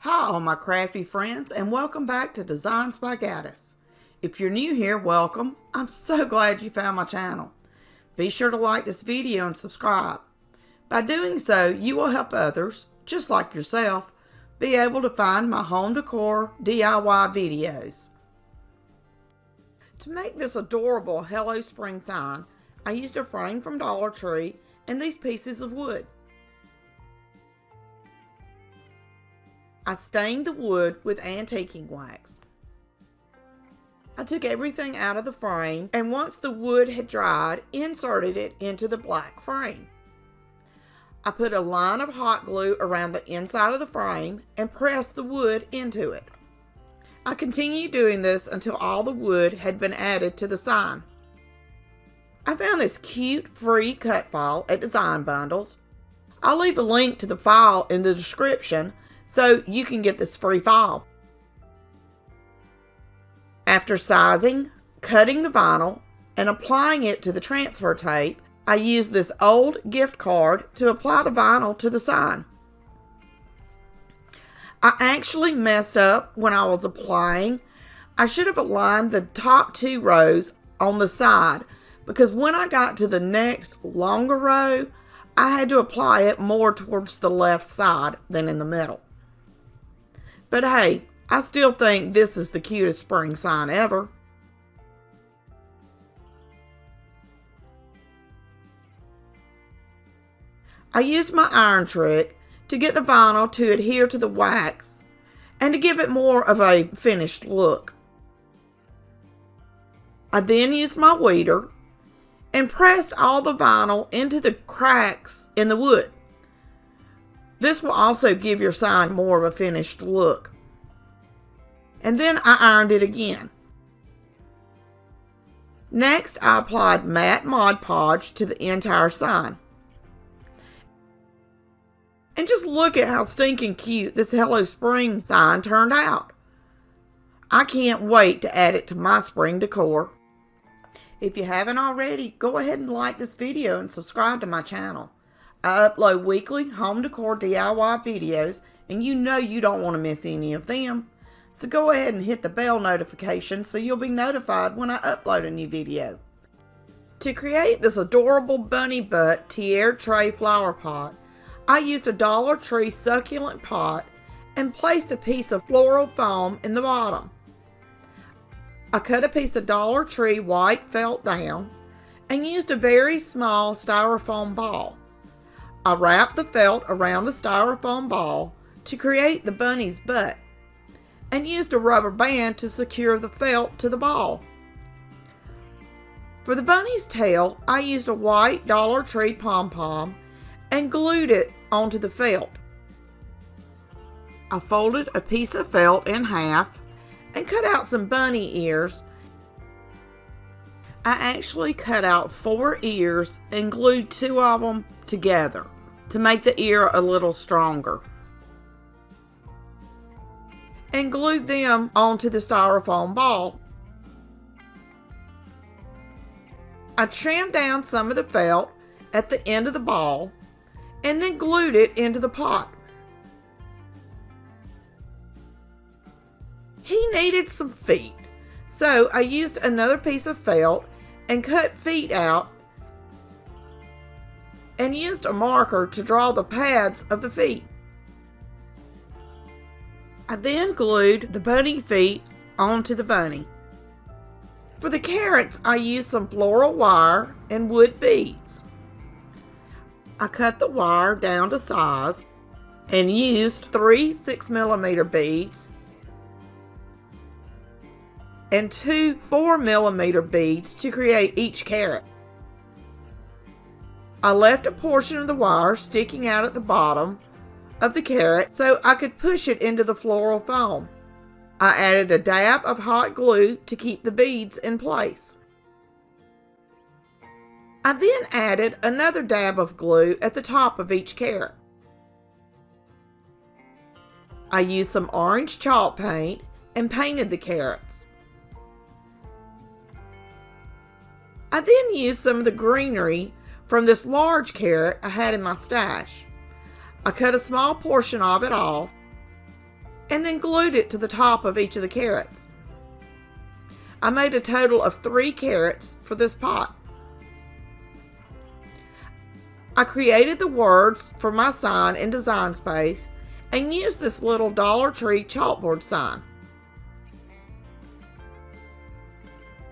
Hi all my crafty friends, and welcome back to Designs by Gaddis. If you're new here, welcome. I'm so glad you found my channel. Be sure to like this video and subscribe. By doing so, you will help others, just like yourself, be able to find my home decor DIY videos. To make this adorable Hello Spring sign, I used a frame from Dollar Tree and these pieces of wood. I stained the wood with antiquing wax. I took everything out of the frame, and once the wood had dried, inserted it into the black frame. I put a line of hot glue around the inside of the frame and pressed the wood into it. I continued doing this until all the wood had been added to the sign. I found this cute free cut file at Design Bundles. I'll leave a link to the file in the description so you can get this free file. After sizing, cutting the vinyl, and applying it to the transfer tape, I used this old gift card to apply the vinyl to the sign. I actually messed up when I was applying. I should have aligned the top two rows on the side, because when I got to the next longer row, I had to apply it more towards the left side than in the middle. But hey, I still think this is the cutest spring sign ever. I used my iron trick to get the vinyl to adhere to the wax and to give it more of a finished look. I then used my weeder and pressed all the vinyl into the cracks in the wood. This will also give your sign more of a finished look. And then I ironed it again. Next, I applied matte Mod Podge to the entire sign. And just look at how stinking cute this Hello Spring sign turned out. I can't wait to add it to my spring decor. If you haven't already, go ahead and like this video and subscribe to my channel. I upload weekly home decor DIY videos, and you know you don't want to miss any of them. So go ahead and hit the bell notification so you'll be notified when I upload a new video. To create this adorable bunny butt tiare tray flower pot, I used a Dollar Tree succulent pot and placed a piece of floral foam in the bottom. I cut a piece of Dollar Tree white felt down and used a very small styrofoam ball. I wrapped the felt around the styrofoam ball to create the bunny's butt and used a rubber band to secure the felt to the ball. For the bunny's tail, I used a white Dollar Tree pom-pom and glued it onto the felt. I folded a piece of felt in half and cut out some bunny ears. I actually cut out 4 ears and glued 2 of them together to make the ear a little stronger, and glued them onto the styrofoam ball. I trimmed down some of the felt at the end of the ball and then glued it into the pot. He needed some feet, so I used another piece of felt and cut feet out and used a marker to draw the pads of the feet. I then glued the bunny feet onto the bunny. For the carrots, I used some floral wire and wood beads. I cut the wire down to size and used 3 6mm beads and 2 4mm beads to create each carrot. I left a portion of the wire sticking out at the bottom of the carrot so I could push it into the floral foam. I added a dab of hot glue to keep the beads in place. I then added another dab of glue at the top of each carrot. I used some orange chalk paint and painted the carrots. I then used some of the greenery from this large carrot I had in my stash. I cut a small portion of it off and then glued it to the top of each of the carrots. I made a total of 3 carrots for this pot. I created the words for my sign in Design Space and used this little Dollar Tree chalkboard sign.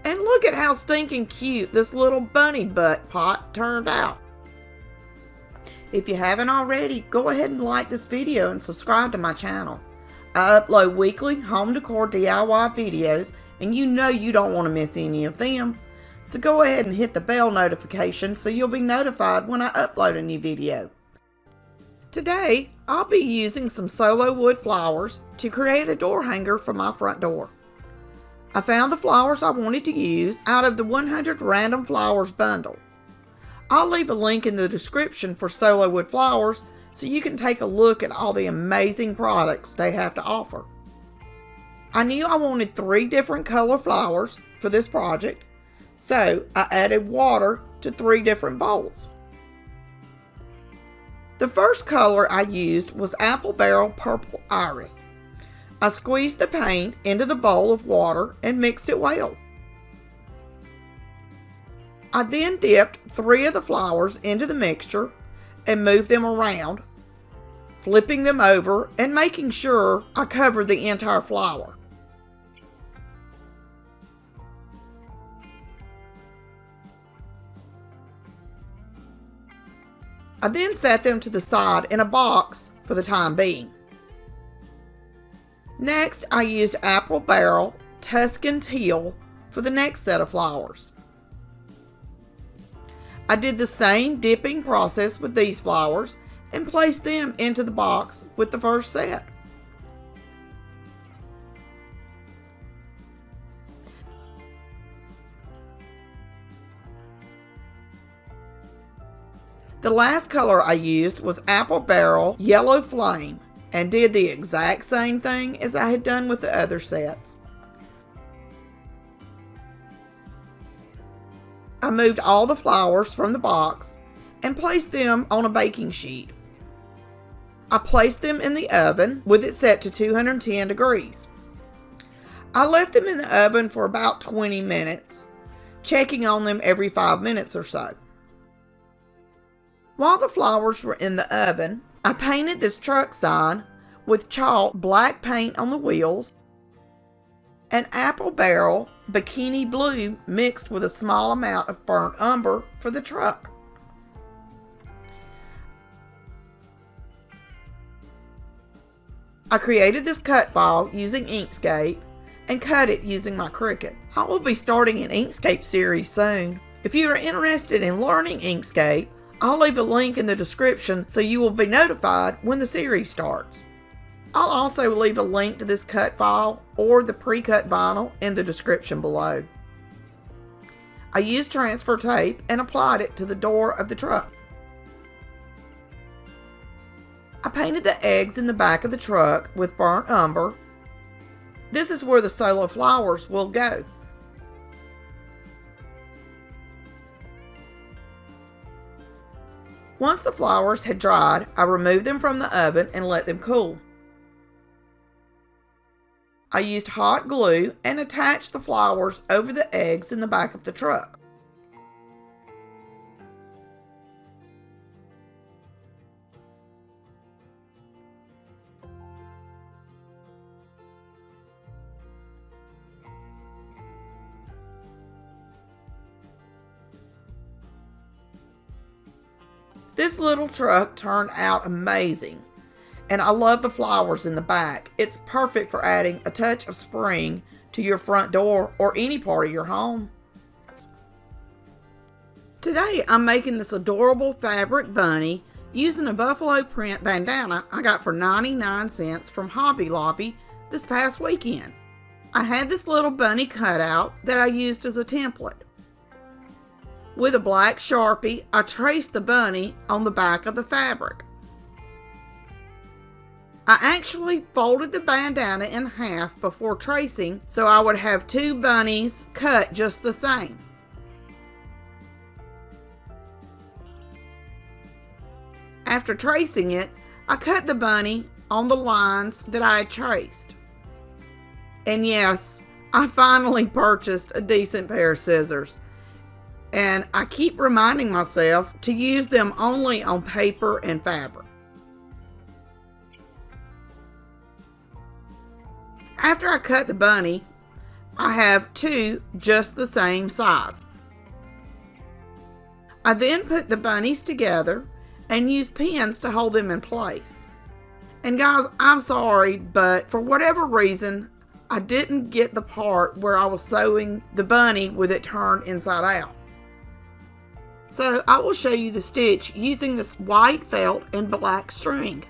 And look at how stinking cute this little bunny butt pot turned out. If you haven't already, go ahead and like this video and subscribe to my channel. I upload weekly home decor DIY videos, and you know you don't want to miss any of them. So go ahead and hit the bell notification so you'll be notified when I upload a new video. Today, I'll be using some solo wood flowers to create a door hanger for my front door. I found the flowers I wanted to use out of the 100 Random Flowers bundle. I'll leave a link in the description for solo wood flowers so you can take a look at all the amazing products they have to offer. I knew I wanted 3 different color flowers for this project, so I added water to 3 different bowls. The first color I used was Apple Barrel Purple Iris. I squeezed the paint into the bowl of water and mixed it well. I then dipped 3 of the flowers into the mixture and moved them around, flipping them over and making sure I covered the entire flower. I then set them to the side in a box for the time being. Next, I used Apple Barrel Tuscan Teal for the next set of flowers. I did the same dipping process with these flowers and placed them into the box with the first set. The last color I used was Apple Barrel Yellow Flame and did the exact same thing as I had done with the other sets. I moved all the flowers from the box and placed them on a baking sheet. I placed them in the oven with it set to 210 degrees. I left them in the oven for about 20 minutes, checking on them every 5 minutes or so. While the flowers were in the oven, I painted this truck sign with chalk black paint on the wheels and Apple Barrel Bikini Blue mixed with a small amount of burnt umber for the truck. I created this cut file using Inkscape and cut it using my Cricut. I will be starting an Inkscape series soon. If you are interested in learning Inkscape, I'll leave a link in the description so you will be notified when the series starts. I'll also leave a link to this cut file or the pre-cut vinyl in the description below. I used transfer tape and applied it to the door of the truck. I painted the eggs in the back of the truck with burnt umber. This is where the solo flowers will go. Once the flowers had dried, I removed them from the oven and let them cool. I used hot glue and attached the flowers over the eggs in the back of the truck. This little truck turned out amazing, and I love the flowers in the back. It's perfect for adding a touch of spring to your front door or any part of your home. Today I'm making this adorable fabric bunny using a buffalo print bandana I got for 99 cents from Hobby Lobby this past weekend. I had this little bunny cutout that I used as a template. With a black Sharpie, I traced the bunny on the back of the fabric. I actually folded the bandana in half before tracing so I would have 2 bunnies cut just the same. After tracing it, I cut the bunny on the lines that I had traced. And yes, I finally purchased a decent pair of scissors. And I keep reminding myself to use them only on paper and fabric. After I cut the bunny, I have two just the same size. I then put the bunnies together and use pins to hold them in place. And guys, I'm sorry, but for whatever reason, I didn't get the part where I was sewing the bunny with it turned inside out. So I will show you the stitch using this white felt and black string.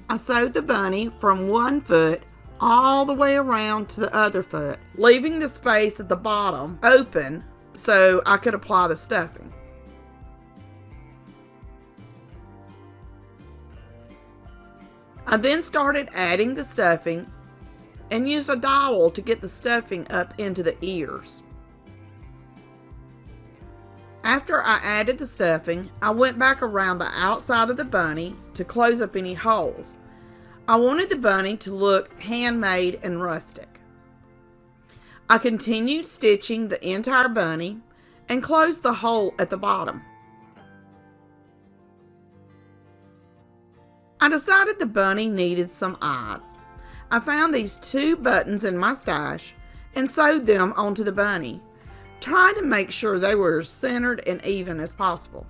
I sewed the bunny from one foot all the way around to the other foot, leaving the space at the bottom open so I could apply the stuffing. I then started adding the stuffing and used a dowel to get the stuffing up into the ears. After I added the stuffing, I went back around the outside of the bunny to close up any holes. I wanted the bunny to look handmade and rustic. I continued stitching the entire bunny and closed the hole at the bottom. I decided the bunny needed some eyes. I found these two buttons in my stash and sewed them onto the bunny, trying to make sure they were as centered and even as possible.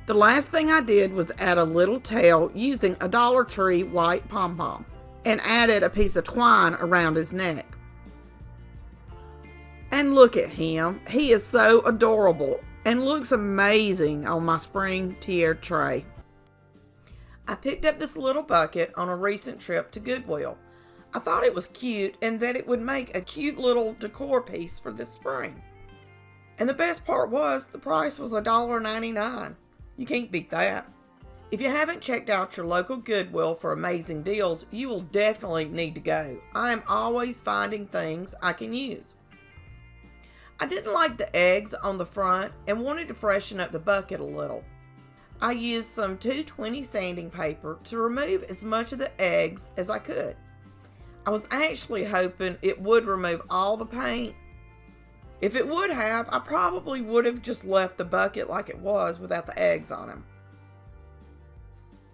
The last thing I did was add a little tail using a Dollar Tree white pom-pom and added a piece of twine around his neck. And look at him. He is so adorable and looks amazing on my spring tier tray. I picked up this little bucket on a recent trip to Goodwill. I thought it was cute and that it would make a cute little decor piece for this spring. And the best part was the price was $1.99. You can't beat that. If you haven't checked out your local Goodwill for amazing deals, you will definitely need to go. I am always finding things I can use. I didn't like the eggs on the front and wanted to freshen up the bucket a little. I used some 220 sanding paper to remove as much of the eggs as I could. I was actually hoping it would remove all the paint. If it would have, I probably would have just left the bucket like it was without the eggs on them.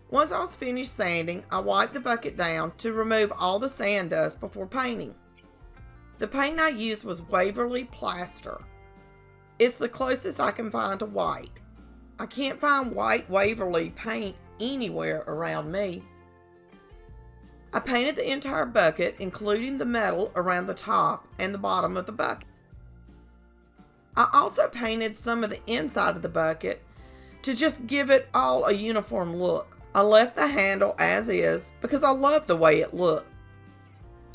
Once I was finished sanding, I wiped the bucket down to remove all the sand dust before painting. The paint I used was Waverly Plaster. It's the closest I can find to white. I can't find white Waverly paint anywhere around me. I painted the entire bucket, including the metal around the top and the bottom of the bucket. I also painted some of the inside of the bucket to just give it all a uniform look. I left the handle as is because I love the way it looked.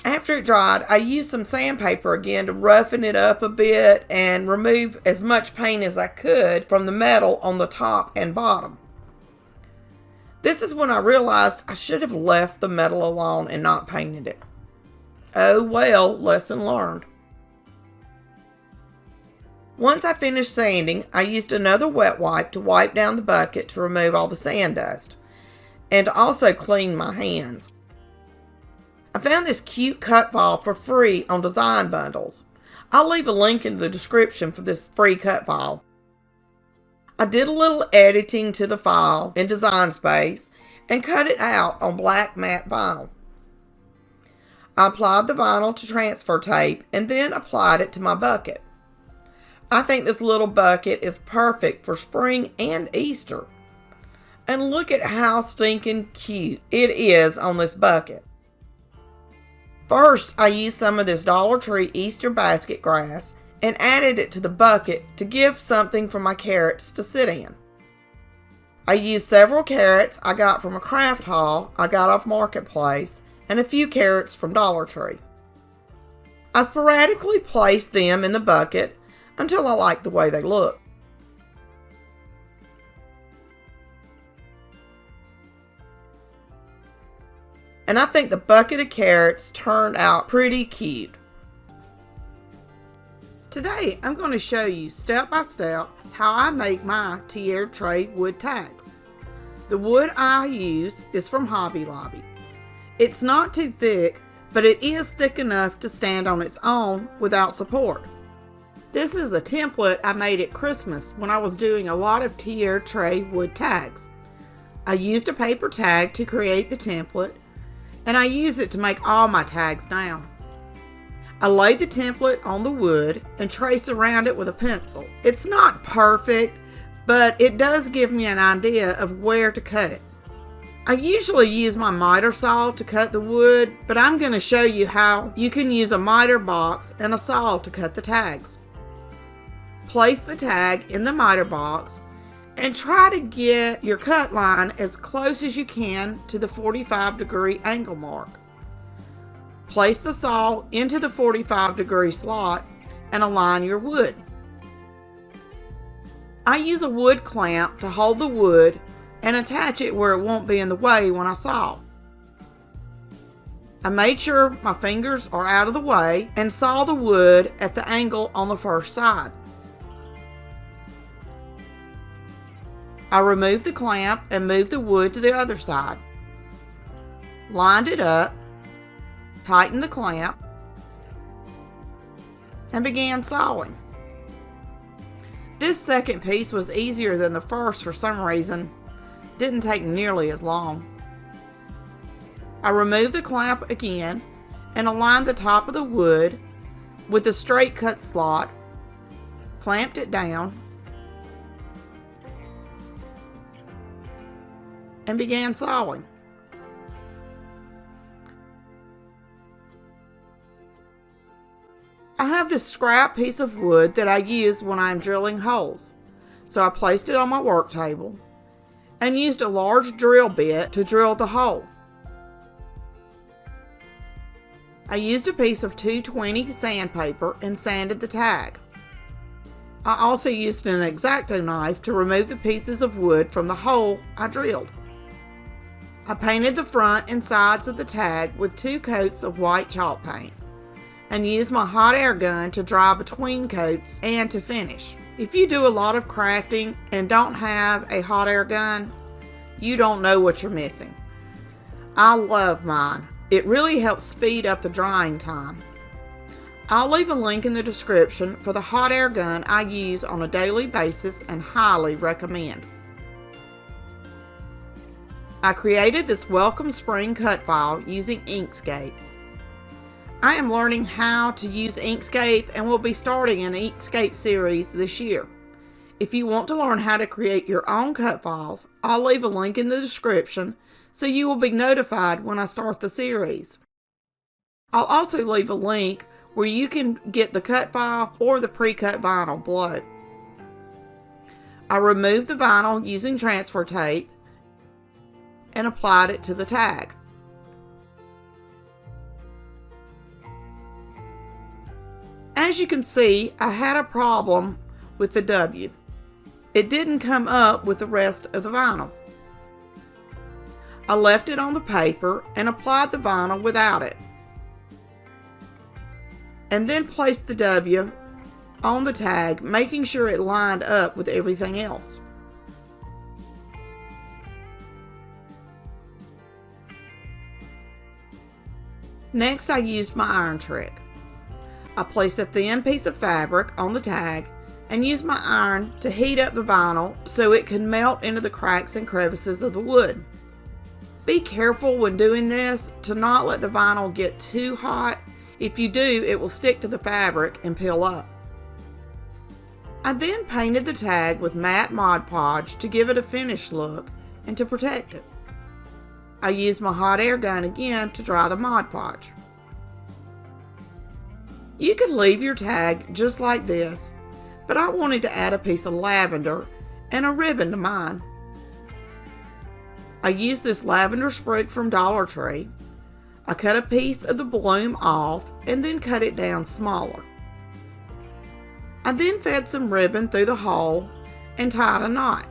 After it dried, I used some sandpaper again to roughen it up a bit and remove as much paint as I could from the metal on the top and bottom. This is when I realized I should have left the metal alone and not painted it. Oh well, lesson learned. Once I finished sanding, I used another wet wipe to wipe down the bucket to remove all the sand dust and to also clean my hands. I found this cute cut file for free on Design Bundles. I'll leave a link in the description for this free cut file. I did a little editing to the file in Design Space and cut it out on black matte vinyl. I applied the vinyl to transfer tape and then applied it to my bucket. I think this little bucket is perfect for spring and Easter. And look at how stinking cute it is on this bucket. First, I used some of this Dollar Tree Easter basket grass and added it to the bucket to give something for my carrots to sit in. I used several carrots I got from a craft haul I got off Marketplace and a few carrots from Dollar Tree. I sporadically placed them in the bucket until I liked the way they looked. And I think the bucket of carrots turned out pretty cute. Today I'm going to show you step by step how I make my tier tray wood tags. The wood I use is from Hobby Lobby. It's not too thick, but it is thick enough to stand on its own without support. This is a template I made at Christmas when I was doing a lot of tier tray wood tags. I used a paper tag to create the template, and I use it to make all my tags now. I lay the template on the wood and trace around it with a pencil. It's not perfect, but it does give me an idea of where to cut it. I usually use my miter saw to cut the wood, but I'm going to show you how you can use a miter box and a saw to cut the tags. Place the tag in the miter box and try to get your cut line as close as you can to the 45-degree angle mark. Place the saw into the 45-degree slot and align your wood. I use a wood clamp to hold the wood and attach it where it won't be in the way when I saw. I made sure my fingers are out of the way and saw the wood at the angle on the first side. I removed the clamp and moved the wood to the other side. Lined it up, tightened the clamp, and began sawing. This second piece was easier than the first for some reason. Didn't take nearly as long. I removed the clamp again and aligned the top of the wood with the straight cut slot, clamped it down, and began sawing. I have this scrap piece of wood that I use when I'm drilling holes, so I placed it on my work table and used a large drill bit to drill the hole. I used a piece of 220 sandpaper and sanded the tag. I also used an X-Acto knife to remove the pieces of wood from the hole I drilled. I painted the front and sides of the tag with 2 coats of white chalk paint and used my hot air gun to dry between coats and to finish. If you do a lot of crafting and don't have a hot air gun, you don't know what you're missing. I love mine. It really helps speed up the drying time. I'll leave a link in the description for the hot air gun I use on a daily basis and highly recommend. I created this welcome spring cut file using Inkscape. I am learning how to use Inkscape and will be starting an Inkscape series this year. If you want to learn how to create your own cut files, I'll leave a link in the description so you will be notified when I start the series. I'll also leave a link where you can get the cut file or the pre-cut vinyl below. I removed the vinyl using transfer tape and applied it to the tag. As you can see, I had a problem with the W. It didn't come up with the rest of the vinyl. I left it on the paper and applied the vinyl without it, and then placed the W on the tag, making sure it lined up with everything else. Next, I used my iron trick. I placed a thin piece of fabric on the tag and used my iron to heat up the vinyl so it could melt into the cracks and crevices of the wood. Be careful when doing this to not let the vinyl get too hot. If you do, it will stick to the fabric and peel up. I then painted the tag with matte Mod Podge to give it a finished look and to protect it. I used my hot air gun again to dry the Mod Podge. You can leave your tag just like this, but I wanted to add a piece of lavender and a ribbon to mine. I used this lavender sprig from Dollar Tree. I cut a piece of the bloom off and then cut it down smaller. I then fed some ribbon through the hole and tied a knot.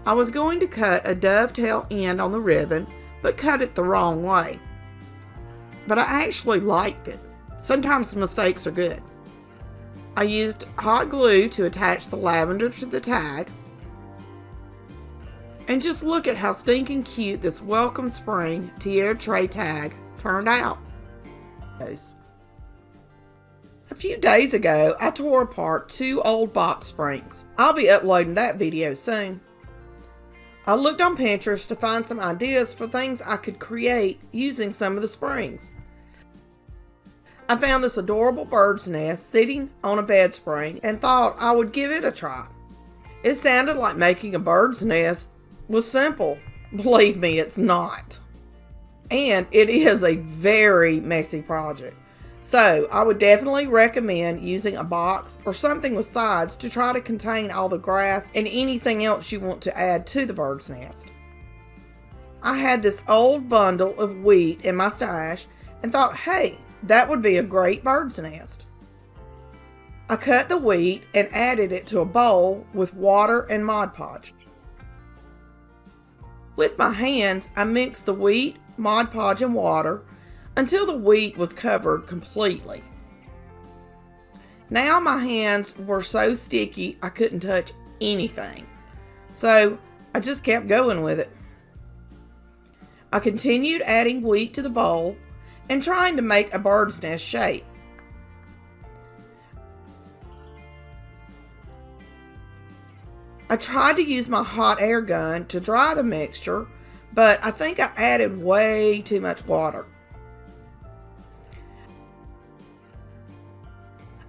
I was going to cut a dovetail end on the ribbon, but cut it the wrong way. But I actually liked it. Sometimes mistakes are good. I used hot glue to attach the lavender to the tag. And just look at how stinking cute this Welcome Spring Tiara Tray tag turned out. A few days ago, I tore apart 2 old box springs. I'll be uploading that video soon. I looked on Pinterest to find some ideas for things I could create using some of the springs. I found this adorable bird's nest sitting on a bed spring and thought I would give it a try. It sounded like making a bird's nest was simple. Believe me, it's not. And it is a very messy project. So I would definitely recommend using a box or something with sides to try to contain all the grass and anything else you want to add to the bird's nest. I had this old bundle of wheat in my stash and thought, hey, that would be a great bird's nest. I cut the wheat and added it to a bowl with water and Mod Podge. With my hands, I mixed the wheat, Mod Podge, and water until the wheat was covered completely. Now my hands were so sticky I couldn't touch anything, so I just kept going with it. I continued adding wheat to the bowl and trying to make a bird's nest shape. I tried to use my hot air gun to dry the mixture, but I think I added way too much water.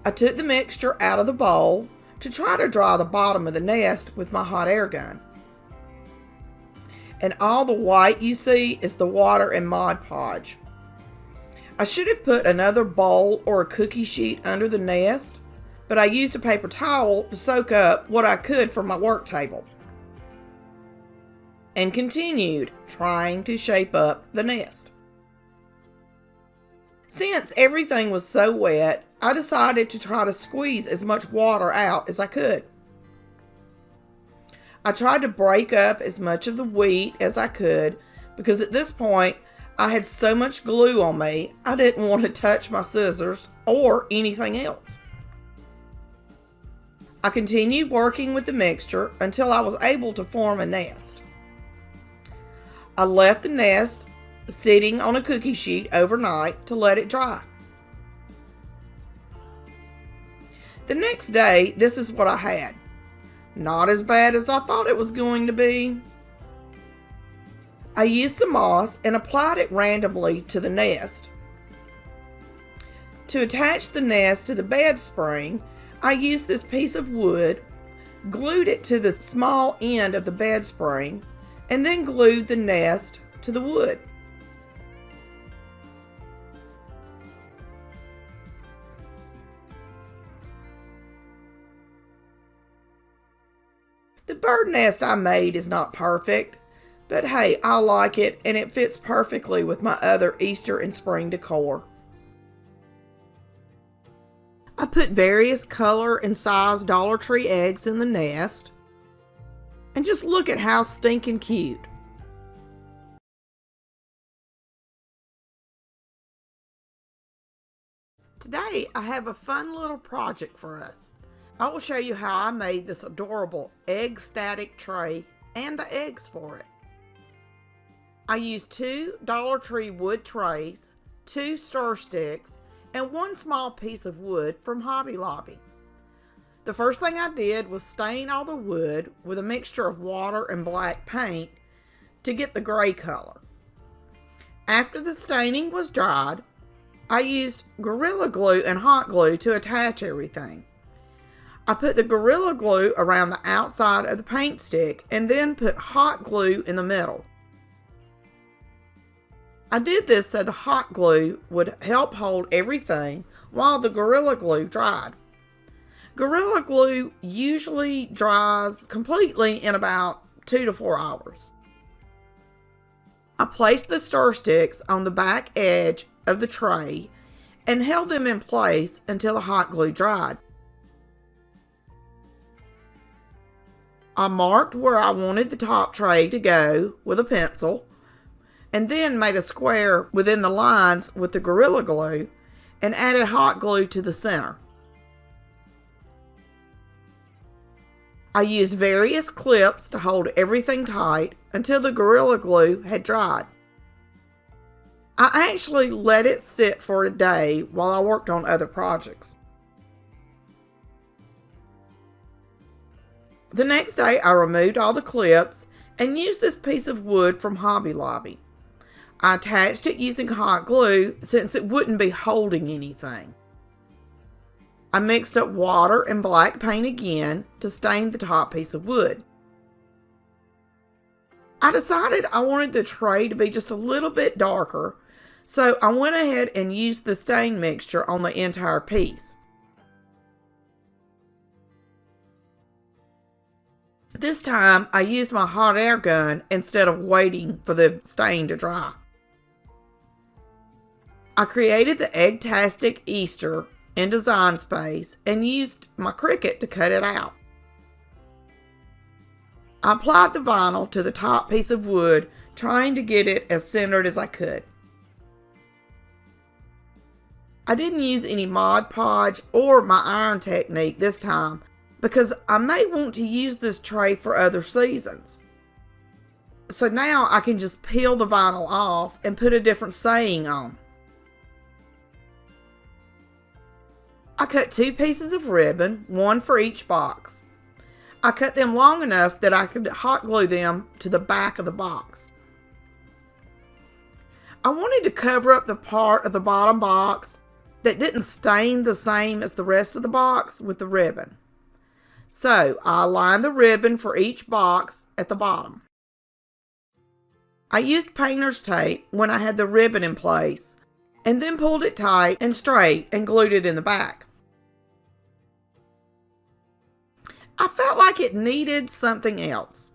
I took the mixture out of the bowl to try to dry the bottom of the nest with my hot air gun. And all the white you see is the water and Mod Podge. I should have put another bowl or a cookie sheet under the nest, but I used a paper towel to soak up what I could from my work table. And continued trying to shape up the nest. Since everything was so wet, I decided to try to squeeze as much water out as I could. I tried to break up as much of the wheat as I could because at this point I had so much glue on me I didn't want to touch my scissors or anything else. I continued working with the mixture until I was able to form a nest. I left the nest sitting on a cookie sheet overnight to let it dry. The next day, this is what I had. Not as bad as I thought it was going to be. I used some moss and applied it randomly to the nest. To attach the nest to the bed spring, I used this piece of wood, glued it to the small end of the bed spring, and then glued the nest to the wood. The bird nest I made is not perfect, but hey, I like it and it fits perfectly with my other Easter and spring decor. I put various color and size Dollar Tree eggs in the nest. And just look at how stinking cute. Today I have a fun little project for us. I will show you how I made this adorable egg static tray and the eggs for it. I used 2 Dollar Tree wood trays, 2 stir sticks, and 1 small piece of wood from Hobby Lobby. The first thing I did was stain all the wood with a mixture of water and black paint to get the gray color. After the staining was dried, I used Gorilla Glue and hot glue to attach everything. I put the Gorilla Glue around the outside of the paint stick and then put hot glue in the middle. I did this so the hot glue would help hold everything while the Gorilla Glue dried. Gorilla Glue around the outside of the paint stick and then put hot glue in the middle. I put the Gorilla Glue around the outside of the paint stick and then put hot glue in the middle. I did this so the hot glue would help hold everything while the Gorilla Glue dried. Gorilla Glue usually dries completely in about 2 to 4 hours. I placed the stir sticks on the back edge of the tray and held them in place until the hot glue dried. I marked where I wanted the top tray to go with a pencil and then made a square within the lines with the Gorilla Glue and added hot glue to the center. I used various clips to hold everything tight until the Gorilla Glue had dried. I actually let it sit for a day while I worked on other projects. The next day, I removed all the clips and used this piece of wood from Hobby Lobby. I attached it using hot glue since it wouldn't be holding anything. I mixed up water and black paint again to stain the top piece of wood. I decided I wanted the tray to be just a little bit darker, so I went ahead and used the stain mixture on the entire piece. This time, I used my hot air gun instead of waiting for the stain to dry. I created the Eggtastic Easter in Design Space and used my Cricut to cut it out. I applied the vinyl to the top piece of wood, trying to get it as centered as I could. I didn't use any Mod Podge or my iron technique this time because I may want to use this tray for other seasons. So now I can just peel the vinyl off and put a different saying on. I cut 2 pieces of ribbon, one for each box. I cut them long enough that I could hot glue them to the back of the box. I wanted to cover up the part of the bottom box that didn't stain the same as the rest of the box with the ribbon. So I aligned the ribbon for each box at the bottom. I used painter's tape when I had the ribbon in place and then pulled it tight and straight and glued it in the back. I felt like it needed something else.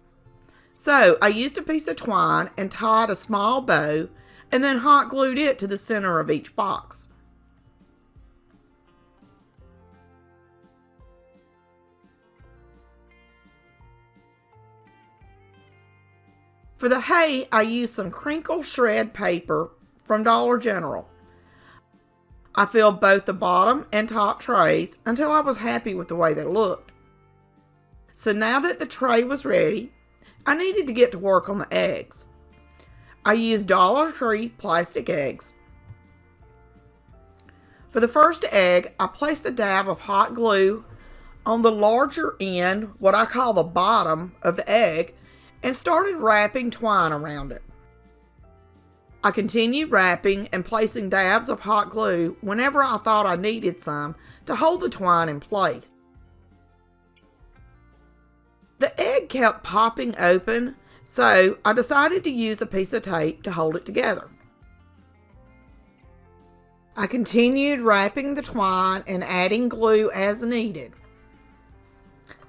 So I used a piece of twine and tied a small bow and then hot glued it to the center of each box. For the hay, I used some crinkle shred paper from Dollar General. I filled both the bottom and top trays until I was happy with the way they looked. So now that the tray was ready, I needed to get to work on the eggs. I used Dollar Tree plastic eggs. For the first egg, I placed a dab of hot glue on the larger end, what I call the bottom of the egg, and started wrapping twine around it. I continued wrapping and placing dabs of hot glue whenever I thought I needed some to hold the twine in place. The egg kept popping open, so I decided to use a piece of tape to hold it together. I continued wrapping the twine and adding glue as needed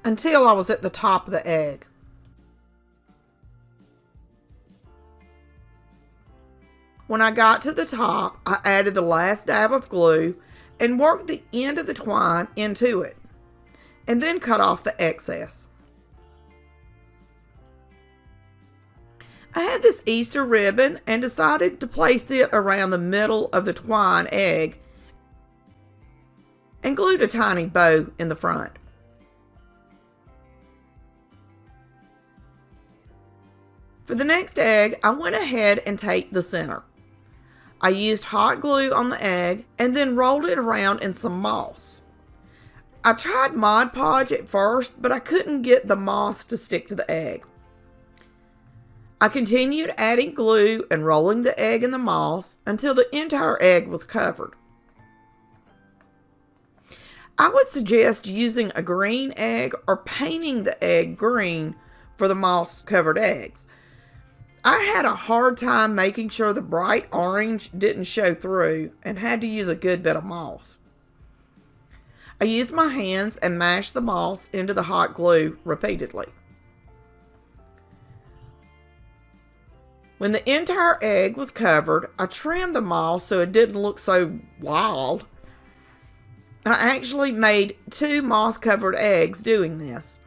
until I was at the top of the egg. When I got to the top, I added the last dab of glue and worked the end of the twine into it, and then cut off the excess. I had this Easter ribbon and decided to place it around the middle of the twine egg and glued a tiny bow in the front. For the next egg, I went ahead and taped the center. I used hot glue on the egg and then rolled it around in some moss. I tried Mod Podge at first, but I couldn't get the moss to stick to the egg. I continued adding glue and rolling the egg in the moss until the entire egg was covered. I would suggest using a green egg or painting the egg green for the moss-covered eggs. I had a hard time making sure the bright orange didn't show through and had to use a good bit of moss. I used my hands and mashed the moss into the hot glue repeatedly. When the entire egg was covered, I trimmed the moss so it didn't look so wild. I actually made 2 moss-covered eggs doing this.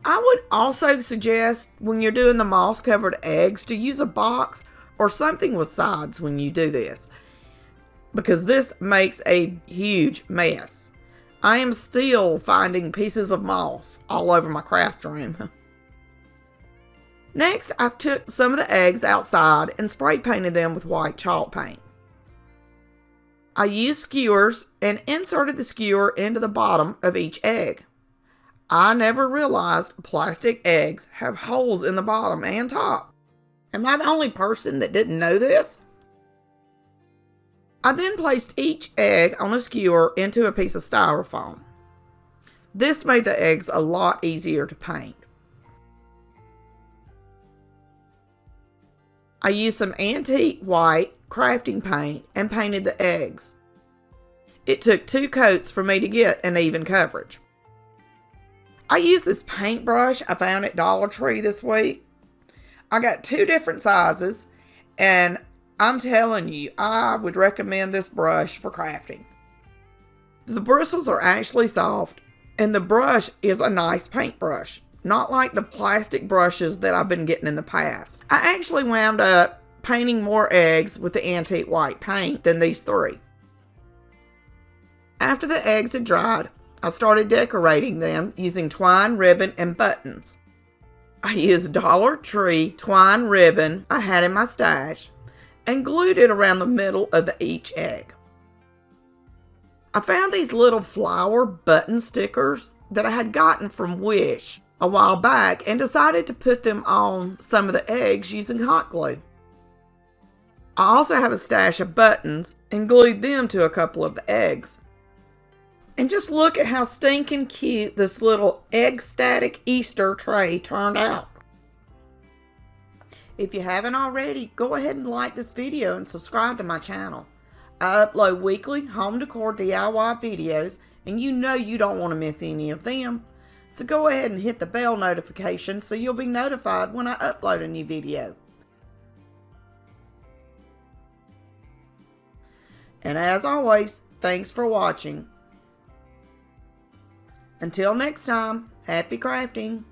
I would also suggest when you're doing the moss-covered eggs to use a box or something with sides when you do this, because this makes a huge mess. I am still finding pieces of moss all over my craft room. Next, I took some of the eggs outside and spray painted them with white chalk paint. I used skewers and inserted the skewer into the bottom of each egg. I never realized plastic eggs have holes in the bottom and top. Am I the only person that didn't know this? I then placed each egg on a skewer into a piece of styrofoam. This made the eggs a lot easier to paint. I used some antique white crafting paint and painted the eggs. It took 2 coats for me to get an even coverage. I used this paintbrush I found at Dollar Tree this week. I got 2 different sizes, and I'm telling you, I would recommend this brush for crafting. The bristles are actually soft, and the brush is a nice paintbrush, not like the plastic brushes that I've been getting in the past. I actually wound up painting more eggs with the antique white paint than these 3. After the eggs had dried, I started decorating them using twine, ribbon, and buttons. I used Dollar Tree twine ribbon I had in my stash and glued it around the middle of each egg. I found these little flower button stickers that I had gotten from Wish a while back and decided to put them on some of the eggs using hot glue. I also have a stash of buttons and glued them to a couple of the eggs. And just look at how stinking cute this little egg static Easter tray turned out. If you haven't already, go ahead and like this video and subscribe to my channel. I upload weekly home decor DIY videos, and you know you don't want to miss any of them. So go ahead and hit the bell notification so you'll be notified when I upload a new video. And as always, thanks for watching. Until next time, happy crafting!